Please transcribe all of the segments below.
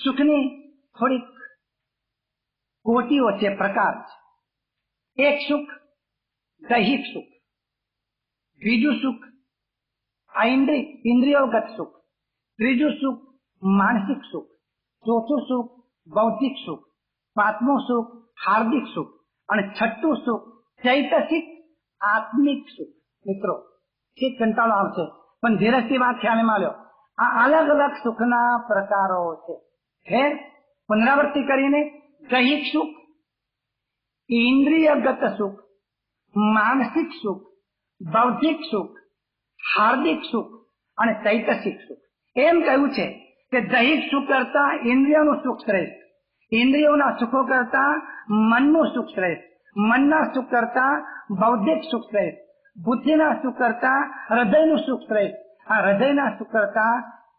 સુખની થોડીક કોટીઓ છે, પ્રકાર છે. એક સુખ દૈહિક સુખ, બીજું સુખ ઇન્દ્રિયોગત સુખ, ત્રીજું સુખ માનસિક સુખ, ચોથું સુખ બૌદ્ધિક સુખ, પાંચમું સુખ હાર્દિક સુખ અને છઠ્ઠું સુખ ચૈતસિક આત્મિક સુખ. મિત્રો એક કંટાળો આવશે પણ ધીરજથી વાત ખ્યાલમાં લ્યો. આ અલગ અલગ સુખના પ્રકારો છે. ફેર પુનરાવૃત્તિ કરીને દૈહિક સુખ, ઇન્દ્રિયગત સુખ, માનસિક સુખ, બૌદ્ધિક સુખ, હાર્દિક સુખ અને ચૈતસિક સુખ. એમ કહ્યું છે કે દૈહિક સુખ કરતા ઇન્દ્રિયોનું સુખ શ્રેષ્ઠ, ઇન્દ્રિયોના સુખો કરતા મનનું સુખ શ્રેષ્ઠ, મનના સુખ કરતા બૌદ્ધિક સુખ શ્રેષ્ઠ, બુદ્ધિના સુખ કરતા હૃદયનું સુખ શ્રેષ્ઠ, આ હૃદયના સુખ કરતા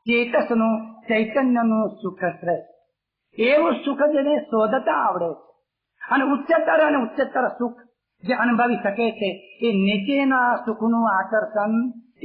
ચેતસનું ચૈતન્યનું સુખ શ્રેષ્ઠ. એવું સુખ જેને શોધતા આવડે છે અને ઉચ્ચતર સુખ જે અનુભવી શકે છે એ નીચેના સુખનું આકર્ષણ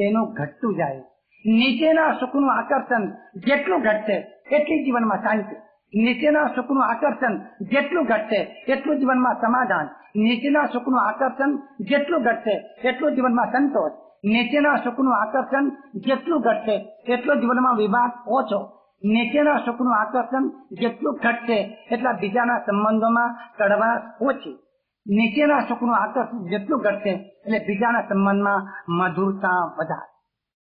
એનું ઘટતું જાય. નીચેના સુખનું આકર્ષણ જેટલું ઘટશે એટલી જીવનમાં શાંતિ, નીચેના સુખનું આકર્ષણ જેટલું ઘટશે એટલું જીવનમાં સમાધાન, નીચેના સુખનું આકર્ષણ જેટલું ઘટશે એટલું જીવનમાં સંતોષ, નીચેના સુખનું આકર્ષણ જેટલું ઘટશે એટલો જીવનમાં વિવાદ ઓછો, નીચેના સુખનું આકર્ષણ જેટલું ઘટશે એટલા બીજાના સંબંધોમાં કડવાશ ઓછી, નીચેના સુખનું આકર્ષણ જેટલું ઘટશે એટલે બીજાના સંબંધમાં મધુરતા વધારે.